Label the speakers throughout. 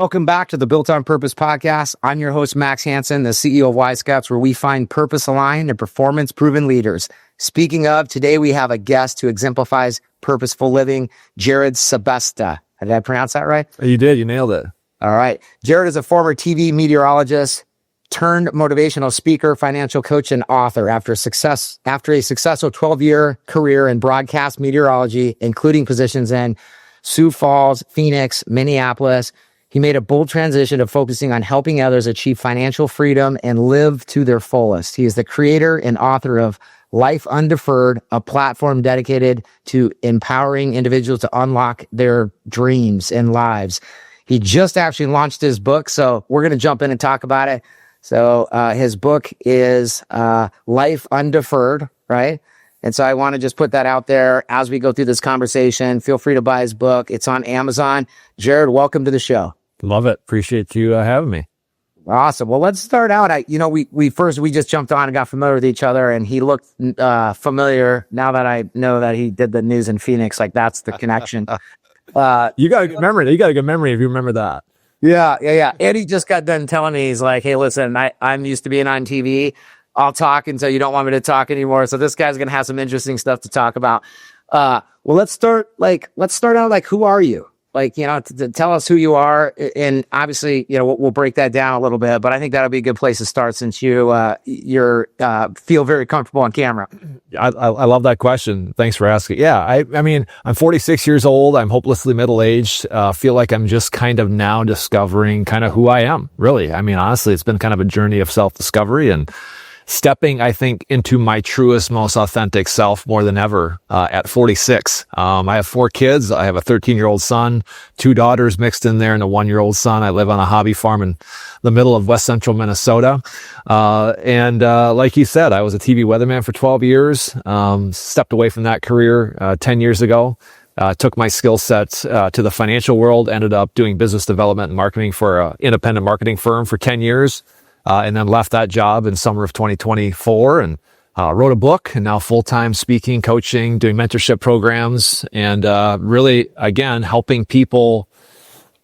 Speaker 1: Welcome back to the Built on Purpose podcast. I'm your host, Max Hansen, the CEO of Y Scouts, where we find purpose-aligned and performance-proven leaders. Speaking of, today we have a guest who exemplifies purposeful living, Jerrid Sebesta. Did I pronounce that right?
Speaker 2: You did. You nailed it.
Speaker 1: All right. Jerrid is a former TV meteorologist turned motivational speaker, financial coach, and author. After a successful 12-year career in broadcast meteorology, including positions in Sioux Falls, Phoenix, Minneapolis, he made a bold transition to focusing on helping others achieve financial freedom and live to their fullest. He is the creator and author of Life Undeferred, a platform dedicated to empowering individuals to unlock their dreams and lives. He just actually launched his book, so we're going to jump in and talk about it. So his book is Life Undeferred, right? And so I want to just put that out there as we go through this conversation. Feel free to buy his book. It's on Amazon. Jerrid, welcome to the show.
Speaker 2: Love it. Appreciate you having me.
Speaker 1: Awesome. Well, let's start out. We just jumped on and got familiar with each other, and he looked familiar. Now that I know that he did the news in Phoenix, like that's the connection.
Speaker 2: You got a good memory. You got a good memory if you remember that.
Speaker 1: Yeah. And he just got done telling me, he's like, hey, listen, I'm used to being on TV. I'll talk until you don't want me to talk anymore. So this guy's going to have some interesting stuff to talk about. Well, let's start out like, who are you? Like, to tell us who you are. And obviously, we'll break that down a little bit, but I think that'll be a good place to start since you're feel very comfortable on camera.
Speaker 2: I love that question. Thanks for asking. Yeah. I mean, I'm 46 years old. I'm hopelessly middle-aged. Feel like I'm just kind of now discovering kind of who I am, really. I mean, honestly, it's been kind of a journey of self-discovery and stepping, I think, into my truest, most authentic self more than ever at 46. I have 4 kids. I have a 13-year-old son, 2 daughters mixed in there, and a 1-year-old son. I live on a hobby farm in the middle of west central Minnesota. And like you said, I was a TV weatherman for 12 years, stepped away from that career 10 years ago. Took my skill sets to the financial world, ended up doing business development and marketing for an independent marketing firm for 10 years. And then left that job in summer of 2024 and wrote a book, and now full-time speaking, coaching, doing mentorship programs, and really, again, helping people.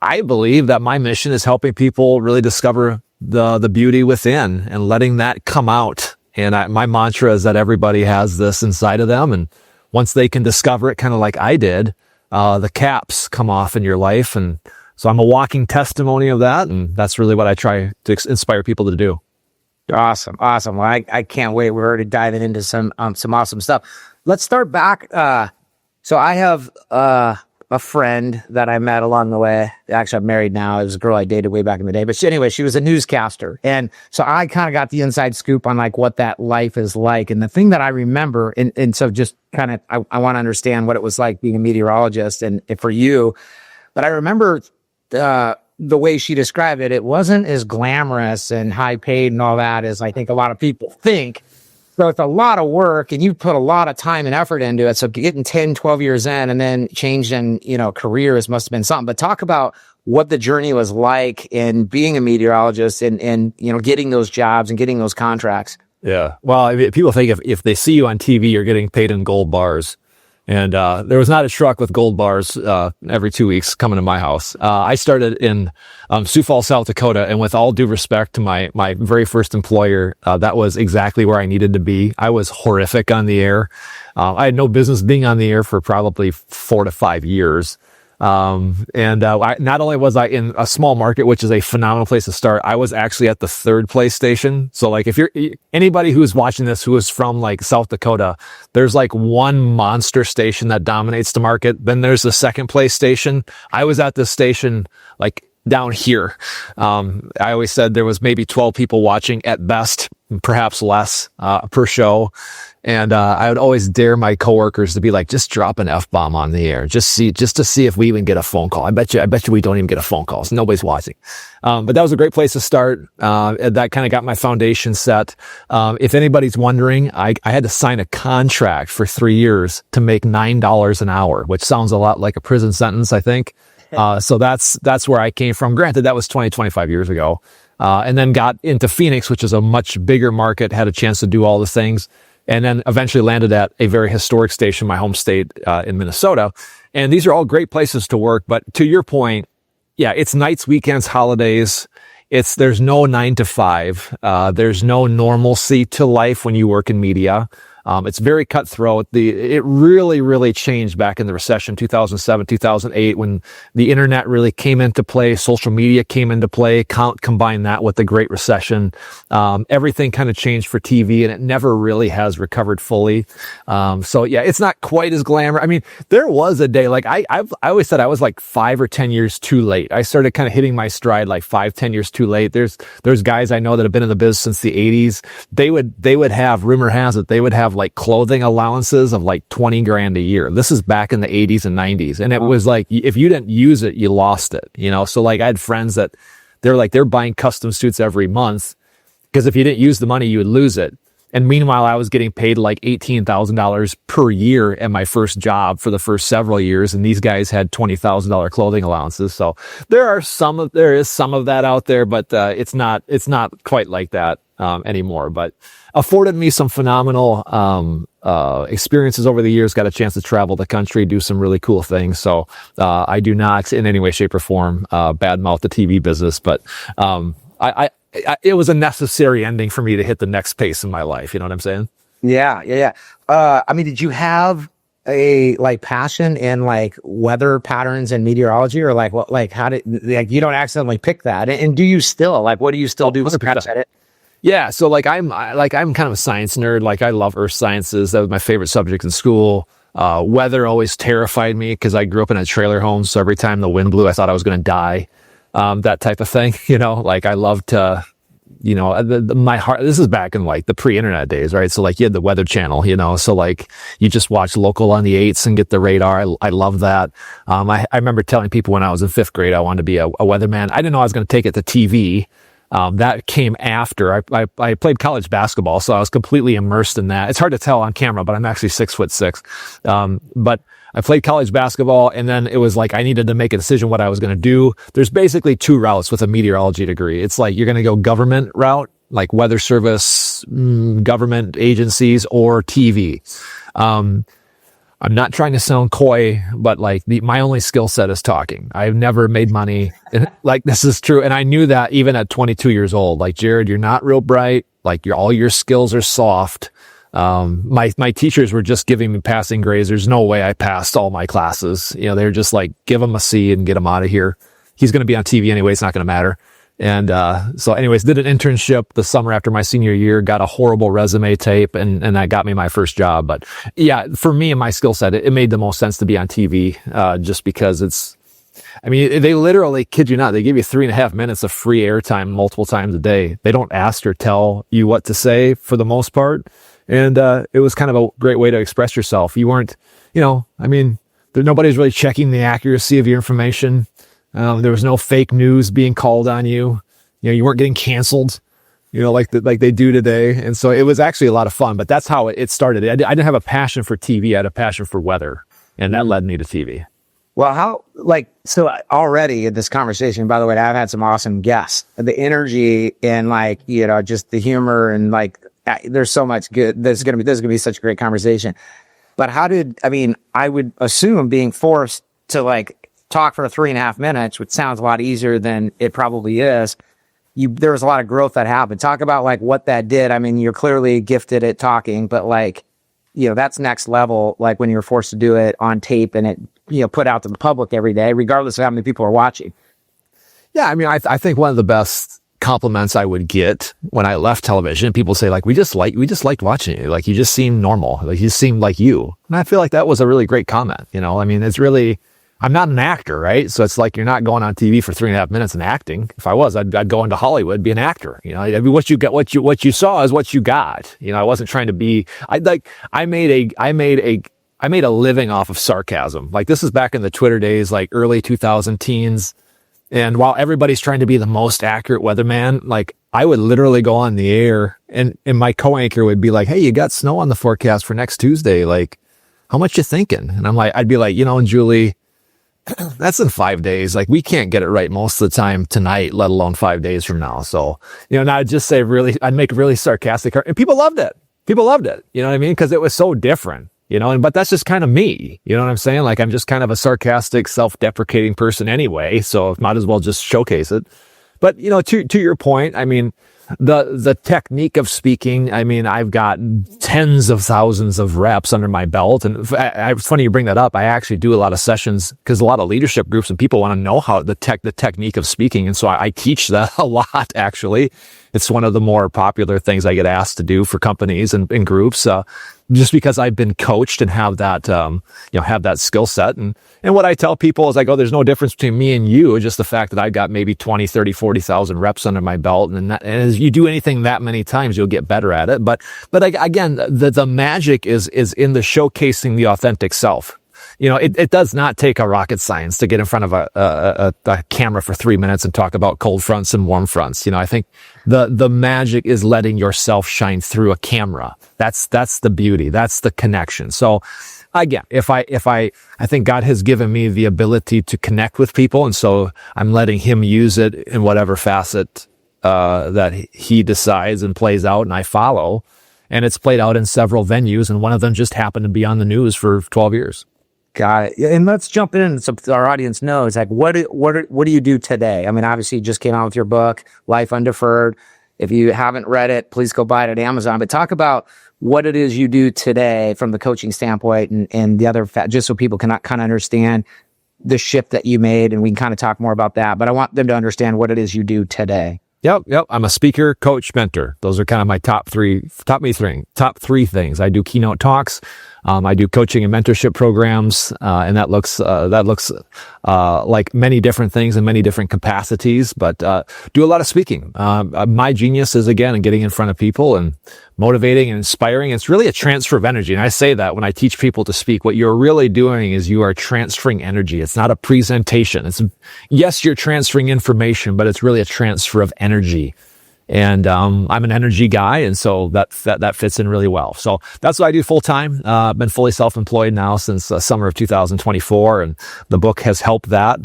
Speaker 2: I believe that my mission is helping people really discover the beauty within and letting that come out. And my mantra is that everybody has this inside of them. And once they can discover it, kind of like I did, the caps come off in your life. And so I'm a walking testimony of that, and that's really what I try to inspire people to do.
Speaker 1: Awesome. Well, I can't wait. We're already diving into some awesome stuff. Let's start back. So I have a friend that I met along the way. Actually, I'm married now. It was a girl I dated way back in the day. But anyway, she was a newscaster. And so I kind of got the inside scoop on like what that life is like. And the thing that I remember, and so just kind of, I want to understand what it was like being a meteorologist and for you. But I remember the way she described it, it wasn't as glamorous and high paid and all that as I think a lot of people think. So it's a lot of work, and you put a lot of time and effort into it. So getting 10, 12 years in and then changing, careers must have been something. But talk about what the journey was like in being a meteorologist and getting those jobs and getting those contracts.
Speaker 2: Yeah. Well, I mean, people think if they see you on TV, you're getting paid in gold bars. And there was not a truck with gold bars every 2 weeks coming to my house. I started in Sioux Falls, South Dakota, and with all due respect to my very first employer, that was exactly where I needed to be. I was horrific on the air. I had no business being on the air for probably 4 to 5 years. Not only was I in a small market, which is a phenomenal place to start, I was actually at the 3rd place station. So like if you're anybody who's watching this, who is from like South Dakota, there's like one monster station that dominates the market. Then there's the 2nd place station. I was at this station like down here. I always said there was maybe 12 people watching at best, perhaps less, per show. And I would always dare my coworkers to be like, just drop an F-bomb on the air, just to see if we even get a phone call. I bet you we don't even get a phone call. So nobody's watching. But that was a great place to start. That kind of got my foundation set. If anybody's wondering, I had to sign a contract for 3 years to make $9 an hour, which sounds a lot like a prison sentence, I think. So that's where I came from. Granted, that was 25 years ago. And then got into Phoenix, which is a much bigger market, had a chance to do all the things. And then eventually landed at a very historic station, my home state, in Minnesota. And these are all great places to work. But to your point, yeah, it's nights, weekends, holidays. There's no 9 to 5. There's no normalcy to life when you work in media. It's very cutthroat. It really, really changed back in the recession, 2007, 2008, when the internet really came into play, social media came into play, combine that with the Great Recession. Everything kind of changed for TV, and it never really has recovered fully. So yeah, it's not quite as glamorous. I mean, there was a day, like I always said I was like 5 or 10 years too late. I started kind of hitting my stride like 5, 10 years too late. There's guys I know that have been in the biz since the 80s. They would have, rumor has it, they would have like clothing allowances of like 20 grand a year. This is back in the 80s and 90s. And it was like, if you didn't use it, you lost it, you know? So like I had friends that they're buying custom suits every month because if you didn't use the money, you would lose it. And meanwhile, I was getting paid like $18,000 per year at my first job for the first several years. And these guys had $20,000 clothing allowances. So there is some of that out there, but it's not quite like that anymore. But afforded me some phenomenal experiences over the years. Got a chance to travel the country, do some really cool things. So I do not in any way, shape, or form badmouth the TV business, but it was a necessary ending for me to hit the next pace in my life. You know what I'm saying?
Speaker 1: Yeah. I mean, did you have a like passion in like weather patterns and meteorology, or like what, like how did, like, you don't accidentally pick that? And do you still, like, what do you still do? What's the
Speaker 2: Yeah. So like I'm kind of a science nerd. Like I love earth sciences. That was my favorite subject in school. Weather always terrified me because I grew up in a trailer home. So every time the wind blew, I thought I was going to die. That type of thing, you know, like I love to, you know, my heart, this is back in like the pre-internet days, right? So like you had the Weather Channel, you know, so like you just watch local on the 8s and get the radar. I love that. I remember telling people when I was in 5th grade, I wanted to be a weatherman. I didn't know I was going to take it to TV. That came after I played college basketball, so I was completely immersed in that. It's hard to tell on camera, but I'm actually 6'6". But I played college basketball, and then it was like I needed to make a decision what I was going to do. There's basically 2 routes with a meteorology degree. It's like you're going to go government route, like weather service, government agencies, or TV. I'm not trying to sound coy, but like my only skill set is talking. I've never made money. Like this is true. And I knew that even at 22 years old, like, Jerrid, you're not real bright. Like all your skills are soft. My teachers were just giving me passing grades. There's no way I passed all my classes. You know, they're just like, give him a C and get him out of here. He's going to be on TV anyway. It's not going to matter. And so anyways, did an internship the summer after my senior year, got a horrible resume tape, and that got me my first job. But yeah, for me and my skill set, it made the most sense to be on TV, just because I mean, they literally, kid you not, they give you 3.5 minutes of free airtime multiple times a day. They don't ask or tell you what to say for the most part. And it was kind of a great way to express yourself. You weren't, you know, I mean, nobody's really checking the accuracy of your information. There was no fake news being called on you. You know, you weren't getting canceled, you know, like they do today. And so it was actually a lot of fun, but that's how it started. I didn't have a passion for TV. I had a passion for weather, and that led me to TV.
Speaker 1: Well, so already in this conversation, by the way, I've had some awesome guests. The energy and like, you know, just the humor and like, there's so much good. This is going to be such a great conversation. But I would assume being forced to like talk for 3.5 minutes, which sounds a lot easier than it probably is. There was a lot of growth that happened. Talk about like what that did. I mean, you're clearly gifted at talking, but like, you know, that's next level. Like when you're forced to do it on tape and it, you know, put out to the public every day, regardless of how many people are watching.
Speaker 2: Yeah. I mean, I think one of the best compliments I would get when I left television, people say like, we just liked watching you. Like you just seemed normal. Like you seemed like you. And I feel like that was a really great comment. You know, I mean, it's really, I'm not an actor, right? So it's like, you're not going on TV for 3.5 minutes and acting. If I was, I'd go into Hollywood, be an actor. You know, I mean, what you saw is what you got. You know, I wasn't trying to be, I made a living off of sarcasm. Like this is back in the Twitter days, like early 2000 teens. And while everybody's trying to be the most accurate weatherman, like I would literally go on the air and my co-anchor would be like, hey, you got snow on the forecast for next Tuesday. Like, how much you thinking? And I'd be like, you know, Julie, that's in 5 days. Like we can't get it right most of the time tonight, let alone 5 days from now. So, you know, and I'd just say I'd make really sarcastic, and people loved it. You know what I mean? Cause it was so different. but that's just kind of me. You know what I'm saying? Like, I'm just kind of a sarcastic, self-deprecating person anyway. So might as well just showcase it. But, to your point, I mean, the technique of speaking, I mean, I've got tens of thousands of reps under my belt. And it's funny you bring that up. I actually do a lot of sessions because a lot of leadership groups and people want to know how the technique of speaking. And so I teach that a lot, actually. It's one of the more popular things I get asked to do for companies and groups, just because I've been coached and have that, have that skill set. And what I tell people is I go, there's no difference between me and you, just the fact that I've got maybe 20, 30, 40,000 reps under my belt. And as you do anything that many times, you'll get better at it. But again, the magic is in the showcasing the authentic self. It does not take a rocket science to get in front of a camera for 3 minutes and talk about cold fronts and warm fronts. I think the magic is letting yourself shine through a camera. That's the beauty. That's the connection. So again, if I think God has given me the ability to connect with people. And so I'm letting him use it in whatever facet, that he decides and plays out and I follow. And it's played out in several venues. And one of them just happened to be on the news for 12 years.
Speaker 1: Got it. And let's jump in so our audience knows, like, what do you do today? I mean, obviously you just came out with your book, Life Undeferred. If you haven't read it, please go buy it at Amazon. But talk about what it is you do today from the coaching standpoint and the other, just so people can kind of understand the shift that you made. And we can kind of talk more about that. But I want them to understand what it is you do today.
Speaker 2: Yep. I'm a speaker, coach, mentor. Those are kind of my top three things. I do keynote talks. I do coaching and mentorship programs, and that looks like many different things in many different capacities. But do a lot of speaking. My genius is again in getting in front of people and motivating and inspiring. It's really a transfer of energy, and I say that when I teach people to speak. What you're really doing is you are transferring energy. It's not a presentation. Yes, you're transferring information, but it's really a transfer of energy. And I'm an energy guy, and so that fits in really well. So that's what I do full time. I've been fully self-employed now since summer of 2024, and the book has helped that.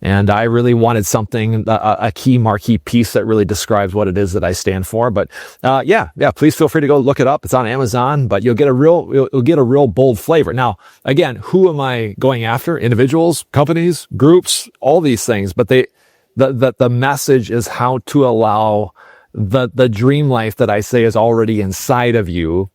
Speaker 2: And I really wanted something, a key marquee piece that really describes what it is that I stand for. But yeah, please feel free to go look it up. It's on Amazon, but you'll get a real bold flavor. Now, again, who am I going after? Individuals, companies, groups, all these things. But the message is how to allow the dream life that I say is already inside of you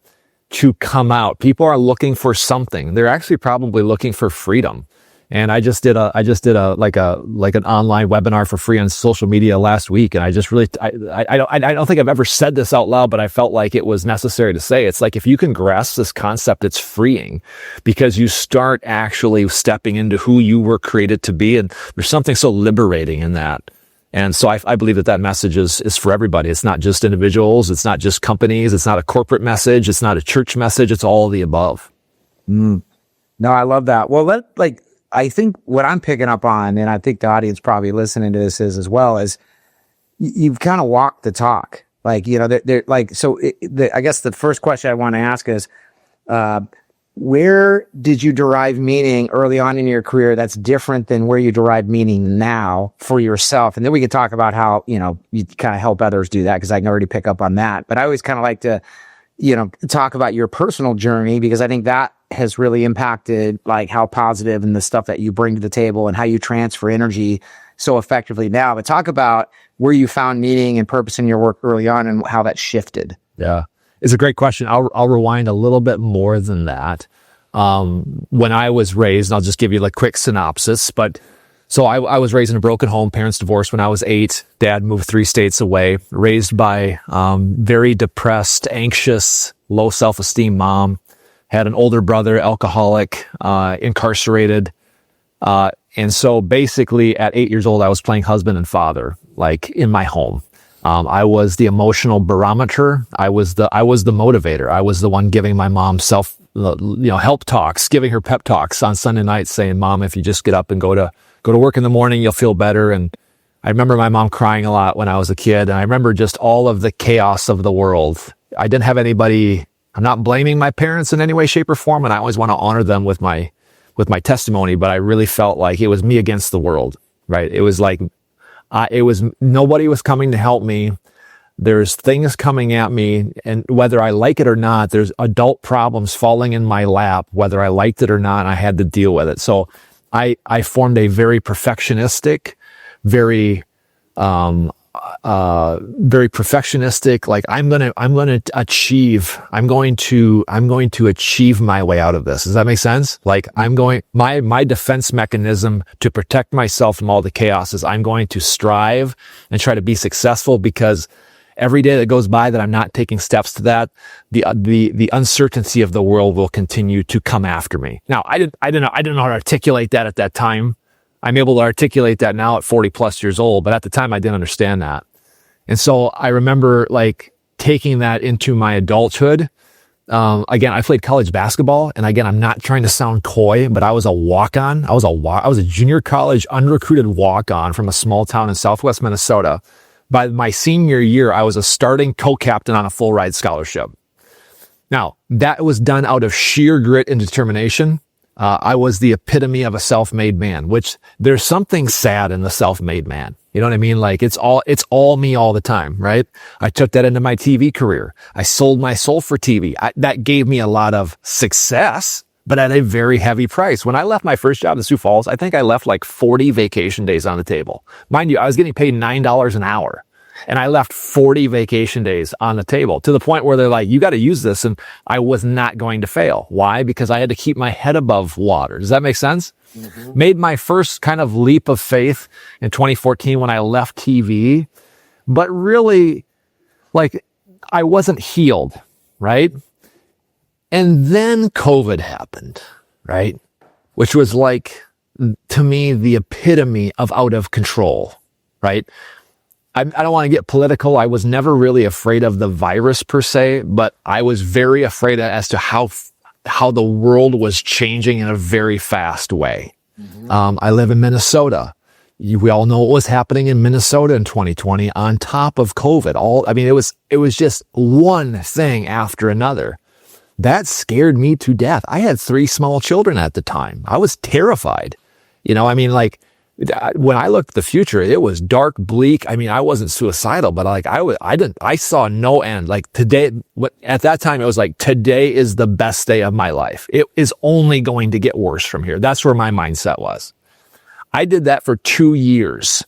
Speaker 2: to come out. People are looking for something. They're actually probably looking for freedom. And I just did an online webinar for free on social media last week. And I just really, I don't think I've ever said this out loud, but I felt like it was necessary to say. It's like, if you can grasp this concept, it's freeing because you start actually stepping into who you were created to be. And there's something so liberating in that. And so I believe that message is for everybody. It's not just individuals. It's not just companies. It's not a corporate message. It's not a church message. It's all of the above.
Speaker 1: No, I love that. Well, I think what I'm picking up on, and I think the audience probably listening to this is as well, is you've kind of walked the talk. I guess the first question I want to ask is, where did you derive meaning early on in your career that's different than where you derive meaning now for yourself? And then we could talk about how, you kind of help others do that, because I can already pick up on that. But I always kind of like to, talk about your personal journey, because I think that has really impacted like how positive and the stuff that you bring to the table and how you transfer energy so effectively now. But talk about where you found meaning and purpose in your work early on and how that shifted.
Speaker 2: Yeah. It's a great question. I'll rewind a little bit more than that. When I was raised, and I'll just give you a quick synopsis, but so I was raised in a broken home. Parents divorced when I was 8. Dad moved 3 states away, raised by very depressed, anxious, low self-esteem mom. Had an older brother, alcoholic, incarcerated. And so basically at 8 years old, I was playing husband and father, like in my home. I was the emotional barometer. I was the motivator. I was the one giving my mom help talks, giving her pep talks on Sunday nights, saying, "Mom, if you just get up and go to work in the morning, you'll feel better." And I remember my mom crying a lot when I was a kid. And I remember just all of the chaos of the world. I didn't have anybody. I'm not blaming my parents in any way, shape, or form. And I always want to honor them with my testimony. But I really felt like it was me against the world, right? It was like, nobody was coming to help me. There's things coming at me, and whether I like it or not, there's adult problems falling in my lap, whether I liked it or not, and I had to deal with it. So I formed a very perfectionistic, very perfectionistic, like I'm going to achieve my way out of this. Does that make sense? Like my defense mechanism to protect myself from all the chaos is I'm going to strive and try to be successful, because every day that goes by that I'm not taking steps to that, the uncertainty of the world will continue to come after me. Now, I didn't know how to articulate that at that time. I'm able to articulate that now at 40 plus years old, but at the time I didn't understand that. And so I remember like taking that into my adulthood. Again, I played college basketball, and again, I'm not trying to sound coy, but I was a walk-on. I was a junior college unrecruited walk-on from a small town in Southwest Minnesota. By my senior year, I was a starting co-captain on a full ride scholarship. Now, that was done out of sheer grit and determination. I was the epitome of a self-made man, which there's something sad in the self-made man. You know what I mean? Like it's all me all the time, right? I took that into my TV career. I sold my soul for TV. That gave me a lot of success, but at a very heavy price. When I left my first job in Sioux Falls, I think I left like 40 vacation days on the table. Mind you, I was getting paid $9 an hour. And I left 40 vacation days on the table, to the point where they're like, you got to use this. And I was not going to fail. Why? Because I had to keep my head above water. Does that make sense? Mm-hmm. Made my first kind of leap of faith in 2014 when I left TV. But really, like, I wasn't healed, right? And then COVID happened, right? Which was like, to me, the epitome of out of control, right? I don't want to get political. I was never really afraid of the virus per se, but I was very afraid as to how the world was changing in a very fast way. Mm-hmm. I live in Minnesota. We all know what was happening in Minnesota in 2020 on top of COVID. It was just one thing after another. That scared me to death. I had 3 small children at the time. I was terrified. When I looked at the future, it was dark, bleak. I mean, I wasn't suicidal, but I saw no end. Like today, at that time, it was like, today is the best day of my life. It is only going to get worse from here. That's where my mindset was. I did that for 2 years.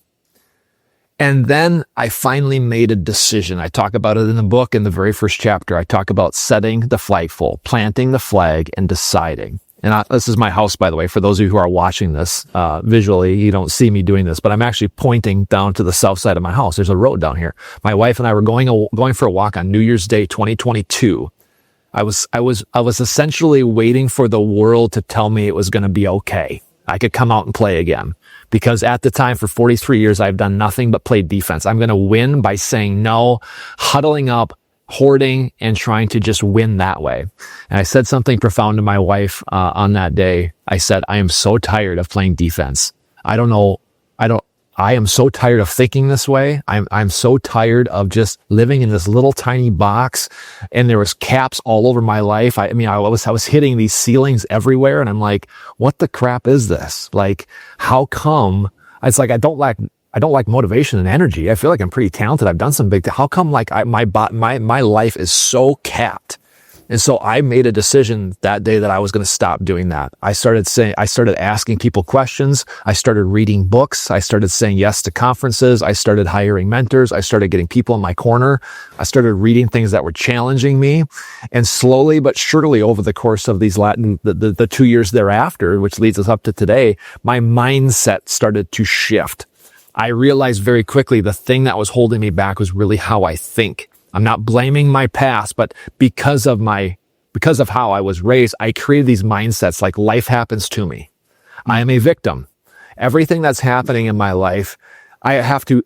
Speaker 2: And then I finally made a decision. I talk about it in the book in the very first chapter. I talk about setting the flagpole, planting the flag, and deciding. And this is my house, by the way, for those of you who are watching this visually. You don't see me doing this, but I'm actually pointing down to the south side of my house. There's a road down here. My wife and I were going for a walk on New Year's Day 2022. I was essentially waiting for the world to tell me it was going to be okay. I could come out and play again. Because at the time, for 43 years, I've done nothing but play defense. I'm going to win by saying no, huddling up, hoarding, and trying to just win that way. And I said something profound to my wife on that day. I said, I am so tired of playing defense. I am so tired of thinking this way. I'm so tired of just living in this little tiny box, and there was caps all over my life. I was hitting these ceilings everywhere, and I'm like, what the crap is this? Like, how come? It's like, I don't like motivation and energy. I feel like I'm pretty talented. I've done some big things. How come like my life is so capped? And so I made a decision that day that I was going to stop doing that. I started asking people questions. I started reading books. I started saying yes to conferences. I started hiring mentors. I started getting people in my corner. I started reading things that were challenging me. And slowly but surely over the course of the 2 years thereafter, which leads us up to today, my mindset started to shift. I realized very quickly the thing that was holding me back was really how I think. I'm not blaming my past, but because of how I was raised, I created these mindsets like life happens to me. I am a victim. Everything that's happening in my life, I have to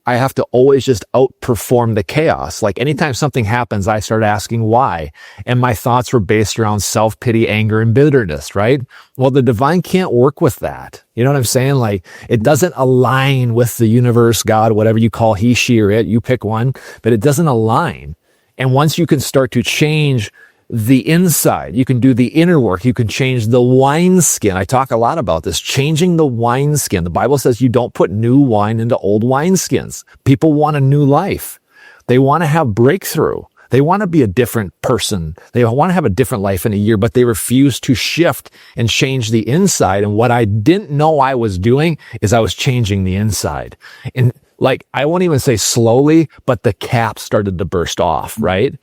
Speaker 2: always just outperform the chaos. Like anytime something happens, I start asking why. And my thoughts were based around self-pity, anger, and bitterness, right? Well, the divine can't work with that. You know what I'm saying? Like it doesn't align with the universe, God, whatever you call he, she, or it, you pick one, but it doesn't align. And once you can start to change the inside, you can do the inner work, you can change the wineskin. I talk a lot about this, changing the wineskin. The Bible says you don't put new wine into old wineskins. People want a new life. They want to have breakthrough. They want to be a different person. They want to have a different life in a year, but they refuse to shift and change the inside. And what I didn't know I was doing is I was changing the inside. And like, I won't even say slowly, but the cap started to burst off, right?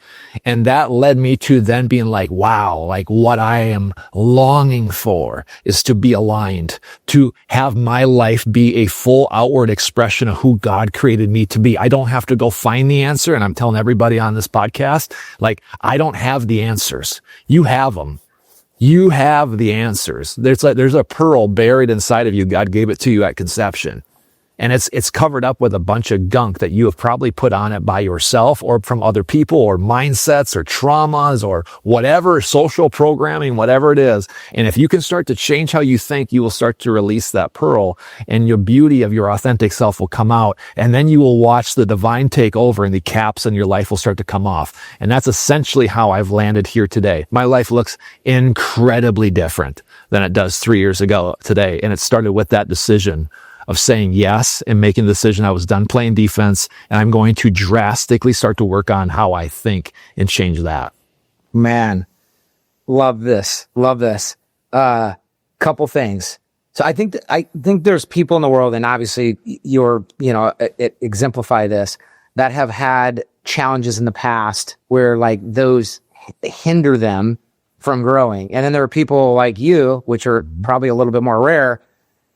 Speaker 2: And that led me to then being like, wow, like what I am longing for is to be aligned, to have my life be a full outward expression of who God created me to be. I don't have to go find the answer. And I'm telling everybody on this podcast, like, I don't have the answers. You have them. You have the answers. There's a pearl buried inside of you. God gave it to you at conception. And it's covered up with a bunch of gunk that you have probably put on it by yourself or from other people or mindsets or traumas or whatever, social programming, whatever it is. And if you can start to change how you think, you will start to release that pearl and your beauty of your authentic self will come out. And then you will watch the divine take over and the caps in your life will start to come off. And that's essentially how I've landed here today. My life looks incredibly different than it does 3 years ago today. And it started with that decision of saying yes and making the decision I was done playing defense, and I'm going to drastically start to work on how I think and change that.
Speaker 1: Man, love this. Love this. Couple things. So I think there's people in the world, and obviously it exemplify this, that have had challenges in the past where like those hinder them from growing. And then there are people like you, which are probably a little bit more rare,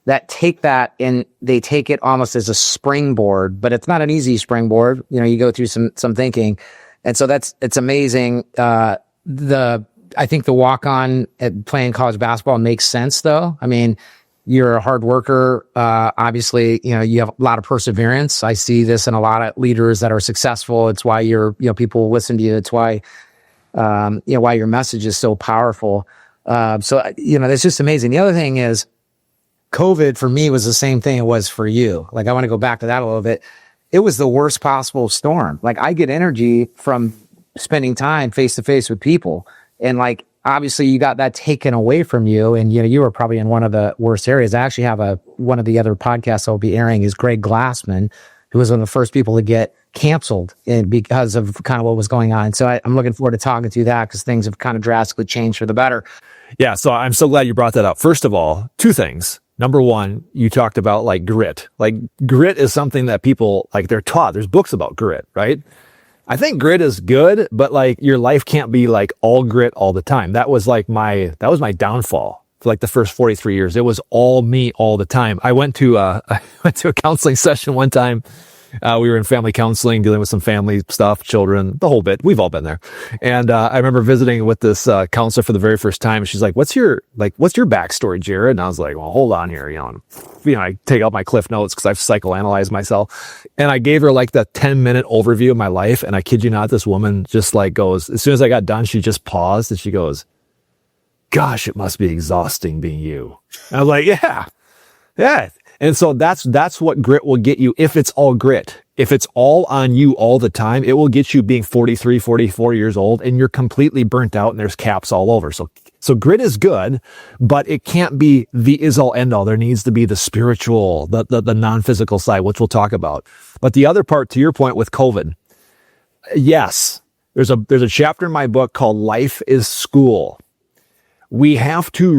Speaker 1: that take that and they take it almost as a springboard, but it's not an easy springboard. You go through some thinking. And so it's amazing. I think the walk on at playing college basketball makes sense though. I mean, you're a hard worker. Obviously, you have a lot of perseverance. I see this in a lot of leaders that are successful. It's why people listen to you. It's why, why your message is so powerful. So it's just amazing. The other thing is, COVID for me was the same thing it was for you. Like, I want to go back to that a little bit. It was the worst possible storm. Like, I get energy from spending time face to face with people. And like, obviously you got that taken away from you. And, you were probably in one of the worst areas. I actually have one of the other podcasts I'll be airing is Greg Glassman, who was one of the first people to get canceled because of kind of what was going on. So I'm looking forward to talking to that because things have kind of drastically changed for the better.
Speaker 2: Yeah. So I'm so glad you brought that up. First of all, two things. Number one, you talked about like grit. Like, grit is something that people, like, they're taught. There's books about grit, right? I think grit is good, but like, your life can't be like all grit all the time. That was my downfall for like the first 43 years. It was all me all the time. I went to a counseling session one time. We were in family counseling, dealing with some family stuff, children, the whole bit. We've all been there. And I remember visiting with this counselor for the very first time. She's like, what's your backstory, Jerrid? And I was like, well, hold on here. I take out my Cliff Notes because I've psychoanalyzed myself. And I gave her like the 10-minute overview of my life. And I kid you not, this woman just like goes, as soon as I got done, she just paused and she goes, gosh, it must be exhausting being you. And I was like, yeah. And so that's what grit will get you if it's all grit. If it's all on you all the time, it will get you being 43, 44 years old and you're completely burnt out and there's caps all over. So grit is good, but it can't be the is all end all. There needs to be the spiritual, the non-physical side, which we'll talk about. But the other part, to your point with COVID, yes, there's a chapter in my book called Life is School. We have to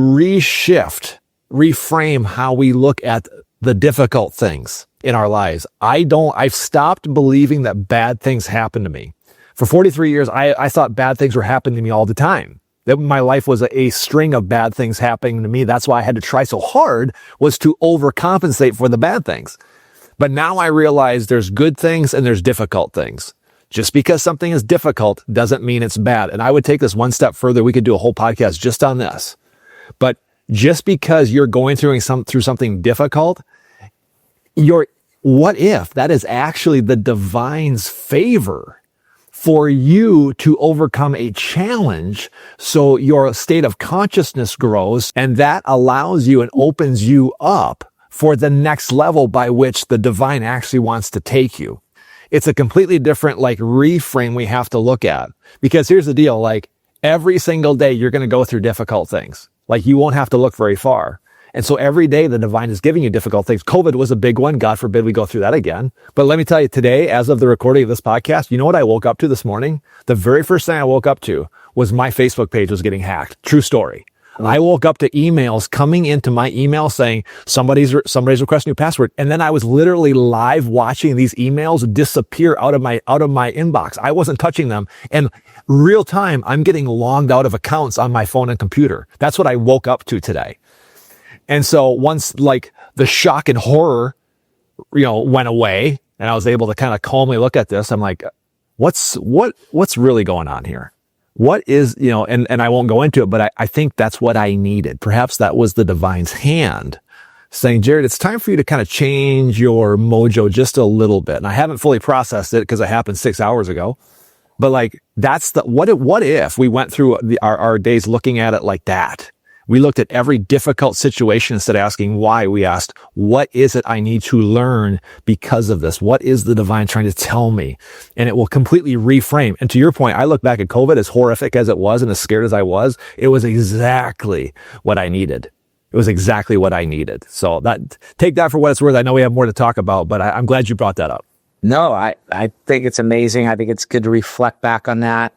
Speaker 2: reframe how we look at the difficult things in our lives. I've stopped believing that bad things happen to me. For 43 years, I thought bad things were happening to me all the time. That my life was a string of bad things happening to me. That's why I had to try so hard, was to overcompensate for the bad things. But now I realize there's good things and there's difficult things. Just because something is difficult doesn't mean it's bad. And I would take this one step further. We could do a whole podcast just on this. But just because you're going through something difficult, what if that is actually the divine's favor for you to overcome a challenge so your state of consciousness grows, and that allows you and opens you up for the next level by which the divine actually wants to take you. It's a completely different reframe we have to look at, because here's the deal, every single day you're going to go through difficult things. You won't have to look very far. And so every day the divine is giving you difficult things. COVID was a big one. God forbid we go through that again. But let me tell you today, as of the recording of this podcast, you know what I woke up to this morning? The very first thing I woke up to was my Facebook page was getting hacked. True story. I woke up to emails coming into my email saying somebody's requesting a new password. And then I was literally live watching these emails disappear out of my inbox. I wasn't touching them. And real time, I'm getting logged out of accounts on my phone and computer. That's what I woke up to today. And so once like the shock and horror, went away and I was able to kind of calmly look at this, I'm like, what's really going on here? What is, and I won't go into it, but I think that's what I needed. Perhaps that was the divine's hand saying, Jerrid, it's time for you to kind of change your mojo just a little bit. And I haven't fully processed it because it happened 6 hours ago. But like, that's what if we went through our days looking at it like that? We looked at every difficult situation instead of asking why. We asked, what is it I need to learn because of this? What is the divine trying to tell me? And it will completely reframe. And to your point, I look back at COVID, as horrific as it was and as scared as I was, it was exactly what I needed. It was exactly what I needed. So take that for what it's worth. I know we have more to talk about, but I'm glad you brought that up.
Speaker 1: No, I think it's amazing. I think it's good to reflect back on that.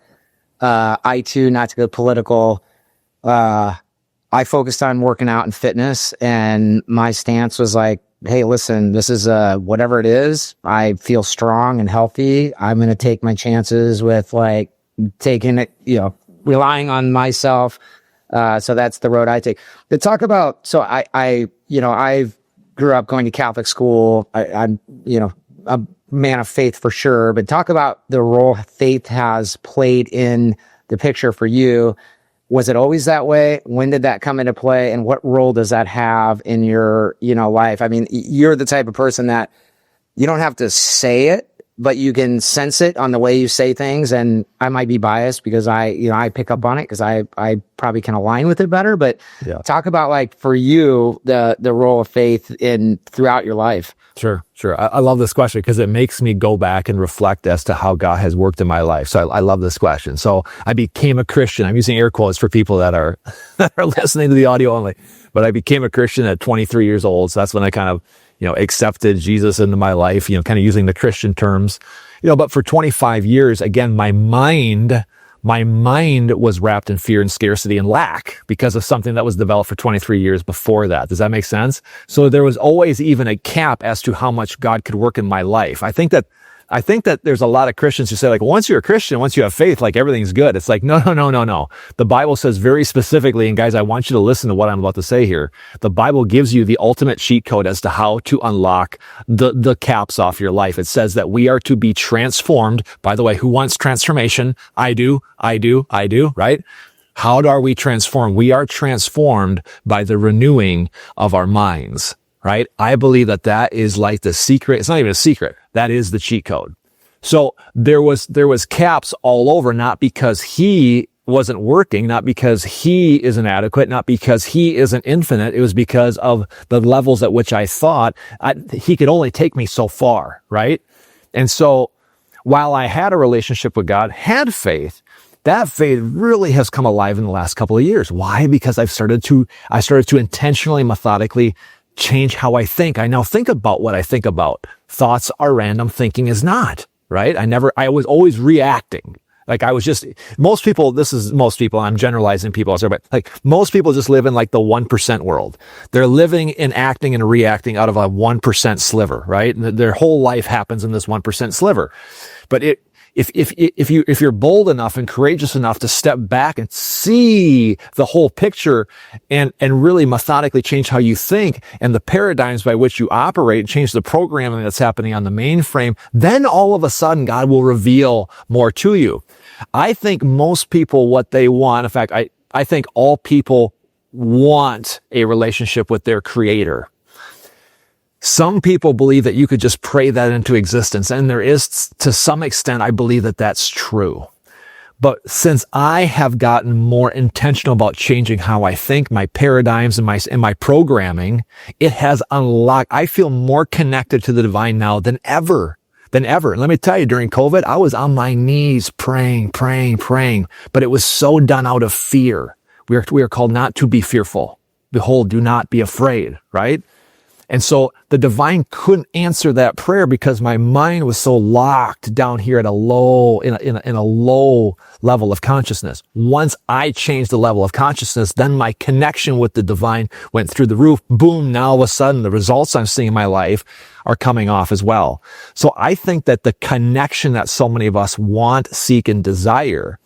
Speaker 1: I too, not to go political, I focused on working out and fitness, and my stance was like, hey, listen, this is whatever it is. I feel strong and healthy. I'm going to take my chances with like taking it, relying on myself. So that's the road I take. To talk about, so I grew up going to Catholic school. I'm a man of faith for sure, but talk about the role faith has played in the picture for you. Was it always that way? When did that come into play? And what role does that have in your, life? I mean, you're the type of person that you don't have to say it, but you can sense it on the way you say things. And I might be biased because I pick up on it because I probably can align with it better. But talk about like for you, the role of faith throughout your life.
Speaker 2: Sure. I love this question because it makes me go back and reflect as to how God has worked in my life. So I love this question. So I became a Christian. I'm using air quotes for people that are listening to the audio only, but I became a Christian at 23 years old. So that's when I kind of, accepted Jesus into my life, kind of using the Christian terms, but for 25 years, again, my mind was wrapped in fear and scarcity and lack because of something that was developed for 23 years before that. Does that make sense? So there was always even a cap as to how much God could work in my life. I think that there's a lot of Christians who say like, once you're a Christian, once you have faith, like everything's good. It's like, no. The Bible says very specifically, and guys, I want you to listen to what I'm about to say here. The Bible gives you the ultimate cheat code as to how to unlock the caps off your life. It says that we are to be transformed. By the way, who wants transformation? I do, right? How are we transformed? We are transformed by the renewing of our minds. Right? I believe that is like the secret. It's not even a secret. That is the cheat code. So there was caps all over, not because he wasn't working, not because he is inadequate, not because he isn't infinite. It was because of the levels at which I thought he could only take me so far. Right? And so while I had a relationship with God, had faith, that faith really has come alive in the last couple of years. Why? Because I started to intentionally, methodically change how I think. I now think about what I think about. Thoughts are random. Thinking is not, right? I was always reacting. Like most people, I'm generalizing people, but like most people just live in like the 1% world. They're living and acting and reacting out of a 1% sliver, right? And their whole life happens in this 1% sliver. But if you're bold enough and courageous enough to step back and see the whole picture and really methodically change how you think and the paradigms by which you operate, change the programming that's happening on the mainframe, then all of a sudden God will reveal more to you. I think most people, what they want, in fact, I think all people want a relationship with their creator. Some people believe that you could just pray that into existence. And there is, to some extent, I believe that that's true. But since I have gotten more intentional about changing how I think, my paradigms and my programming, it has unlocked, I feel more connected to the divine now than ever. And let me tell you, during COVID, I was on my knees praying, but it was so done out of fear. We are called not to be fearful. behold, do not be afraid, right? And so the divine couldn't answer that prayer because my mind was so locked down here at a low, in a low level of consciousness. Once I changed the level of consciousness, then my connection with the divine went through the roof. Boom. Now all of a sudden the results I'm seeing in my life are coming off as well. So I think that the connection that so many of us want, seek, and desire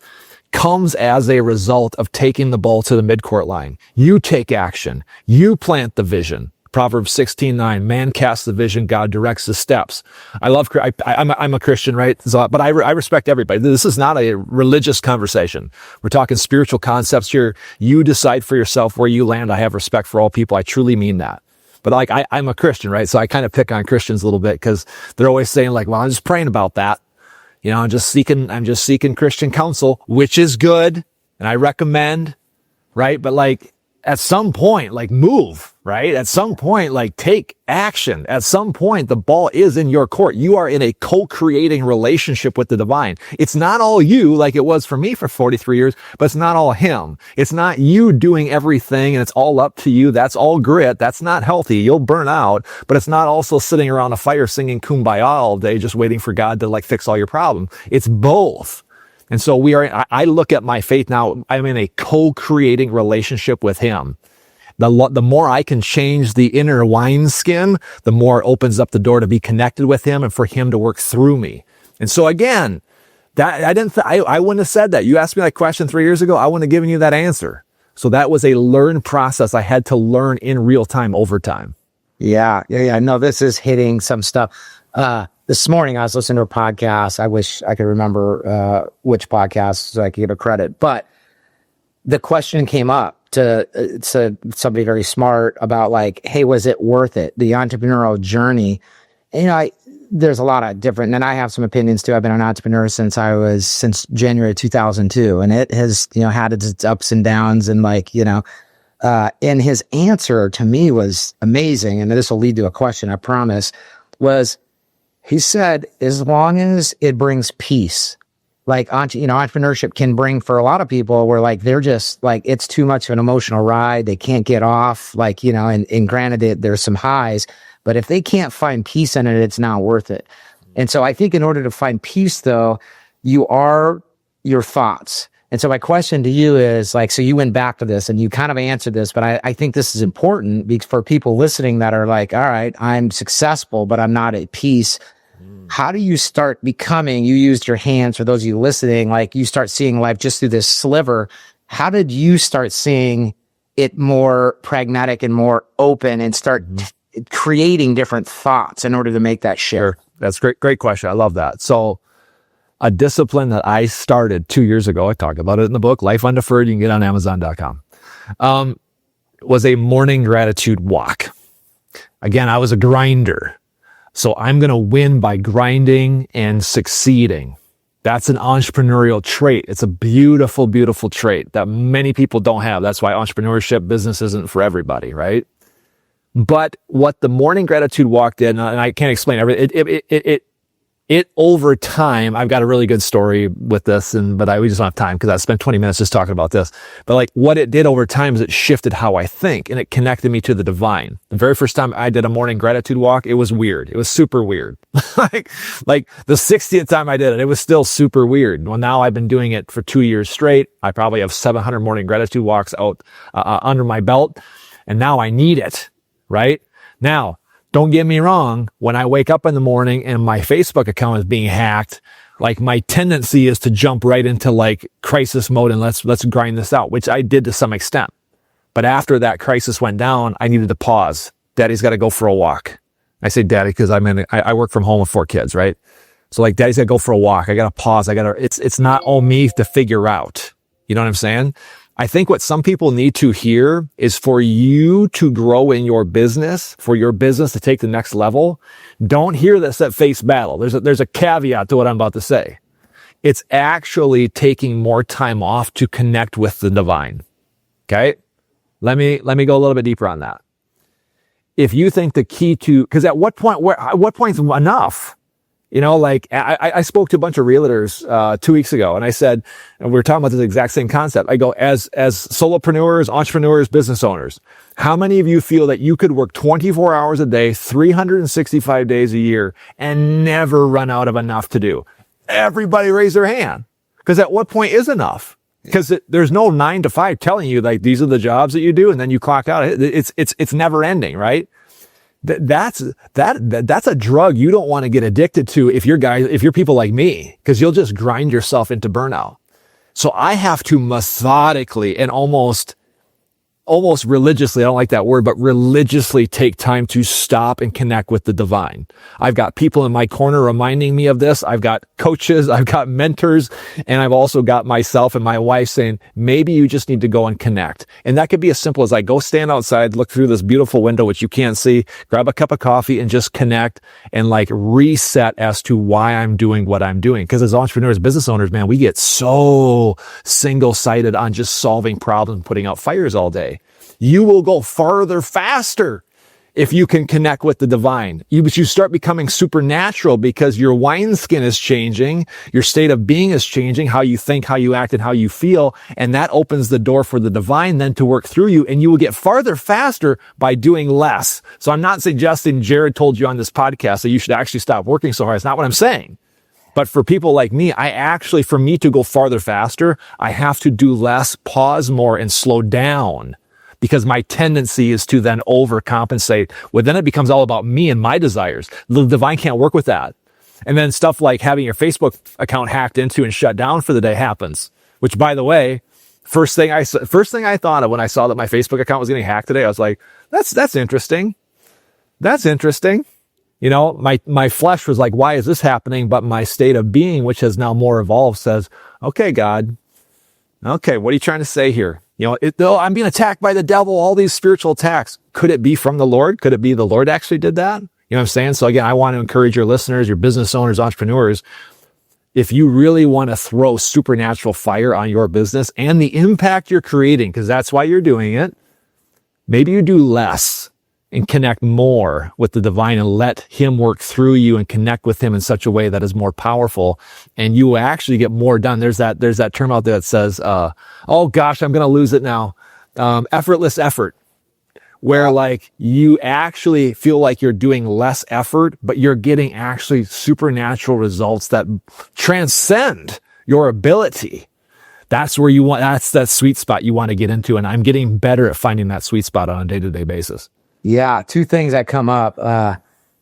Speaker 2: comes as a result of taking the ball to the midcourt line. You take action. You plant the vision. Proverbs 16:9, man casts the vision, God directs the steps. I'm a Christian, right? So, but I respect everybody. This is not a religious conversation. We're talking spiritual concepts here. You decide for yourself where you land. I have respect for all people. I truly mean that. But like, I'm a Christian, right? So I kind of pick on Christians a little bit because they're always saying like, well, I'm just praying about that. You know, I'm just seeking Christian counsel, which is good. And I recommend, right? But like, at some point, like move, right? At some point, like take action. At some point, the ball is in your court. You are in a co-creating relationship with the divine. It's not all you like it was for me for 43 years, but it's not all him. It's not you doing everything and it's all up to you. That's all grit. That's not healthy. You'll burn out, but it's not also sitting around a fire singing Kumbaya all day, just waiting for God to like fix all your problems. It's both. And so I look at my faith now, I'm in a co-creating relationship with him. The more I can change the inner wineskin, the more it opens up the door to be connected with him and for him to work through me. And so again, I wouldn't have said that. You asked me that question 3 years ago, I wouldn't have given you that answer. So that was a learned process I had to learn in real time over time.
Speaker 1: Yeah. No, this is hitting some stuff. This morning I was listening to a podcast. I wish I could remember which podcast so I could give a credit. But the question came up to somebody very smart about like, hey, was it worth it? The entrepreneurial journey. And, you know, there's a lot of different, and I have some opinions too. I've been an entrepreneur since January 2002, and it has, you know, had its ups and downs, and like, you know, and his answer to me was amazing. And this will lead to a question, I promise, was, he said, as long as it brings peace, like, entrepreneurship can bring for a lot of people where like, they're just like, it's too much of an emotional ride. They can't get off, like, you know, and granted there's some highs, but if they can't find peace in it, it's not worth it. And so I think in order to find peace though, you are your thoughts. And so my question to you is like, so you went back to this and you kind of answered this, but I think this is important because for people listening that are like, all right, I'm successful, but I'm not at peace. How do you start becoming, you used your hands for those of you listening, like you start seeing life just through this sliver. How did you start seeing it more pragmatic and more open and start creating different thoughts in order to make that shift?
Speaker 2: Sure. That's great question. I love that. So a discipline that I started 2 years ago, I talk about it in the book, Life Undeferred, you can get on Amazon.com, was a morning gratitude walk. Again, I was a grinder. So I'm going to win by grinding and succeeding. That's an entrepreneurial trait. It's a beautiful, beautiful trait that many people don't have. That's why entrepreneurship business isn't for everybody, right? But what the morning gratitude walk did, and I can't explain everything, it over time, I've got a really good story with this, but we just don't have time because I spent 20 minutes just talking about this. But like what it did over time is it shifted how I think and it connected me to the divine. The very first time I did a morning gratitude walk, it was weird. It was super weird. like the 60th time I did it, it was still super weird. Well, now I've been doing it for 2 years straight. I probably have 700 morning gratitude walks out under my belt, and now I need it, right? Now, don't get me wrong, when I wake up in the morning and my Facebook account is being hacked, like my tendency is to jump right into like crisis mode and let's grind this out, which I did to some extent. But after that crisis went down, I needed to pause. Daddy's got to go for a walk. I say daddy because I work from home with 4 kids, right? So like daddy's got to go for a walk. I got to pause. It's not all me to figure out. You know what I'm saying? I think what some people need to hear is for you to grow in your business, for your business to take the next level. Don't hear this at face battle. There's a caveat to what I'm about to say. It's actually taking more time off to connect with the divine. Okay? Let me go a little bit deeper on that. If you think the key to, because at what point is enough? You know, like I spoke to a bunch of realtors 2 weeks ago, and I said, and we were talking about this exact same concept. I go, as solopreneurs, entrepreneurs, business owners, how many of you feel that you could work 24 hours a day, 365 days a year, and never run out of enough to do? Everybody raise their hand. Because at what point is enough? Because there's no 9 to 5 telling you like these are the jobs that you do, and then you clock out. It's never ending, right? That's a drug you don't want to get addicted to if you're people like me, because you'll just grind yourself into burnout. So I have to methodically and almost religiously, I don't like that word, but religiously take time to stop and connect with the divine. I've got people in my corner reminding me of this. I've got coaches, I've got mentors, and I've also got myself and my wife saying, maybe you just need to go and connect. And that could be as simple as like, go stand outside, look through this beautiful window, which you can't see, grab a cup of coffee and just connect and like reset as to why I'm doing what I'm doing. Because as entrepreneurs, business owners, man, we get so single-sided on just solving problems, putting out fires all day. You will go farther faster if you can connect with the divine. You start becoming supernatural because your wineskin is changing, your state of being is changing, how you think, how you act, and how you feel, and that opens the door for the divine then to work through you, and you will get farther faster by doing less. So I'm not suggesting Jerrid told you on this podcast that you should actually stop working so hard. It's not what I'm saying. But for people like me, for me to go farther faster, I have to do less, pause more, and slow down. Because my tendency is to then overcompensate. Well, then it becomes all about me and my desires. The divine can't work with that. And then stuff like having your Facebook account hacked into and shut down for the day happens. Which, by the way, first thing I thought of when I saw that my Facebook account was getting hacked today, I was like, that's interesting. That's interesting. You know, my flesh was like, why is this happening? But my state of being, which has now more evolved, says, okay, God, okay, what are you trying to say here? You know, I'm being attacked by the devil, all these spiritual attacks. Could it be from the Lord? Could it be the Lord actually did that? You know what I'm saying? So again, I want to encourage your listeners, your business owners, entrepreneurs, if you really want to throw supernatural fire on your business and the impact you're creating, because that's why you're doing it, maybe you do less and connect more with the divine and let him work through you and connect with him in such a way that is more powerful, and you will actually get more done. There's that term out there that says, oh gosh, I'm going to lose it now. Effortless effort, where like you actually feel like you're doing less effort, but you're getting actually supernatural results that transcend your ability. That's where that's that sweet spot you want to get into. And I'm getting better at finding that sweet spot on a day-to-day basis.
Speaker 1: Yeah, two things that come up.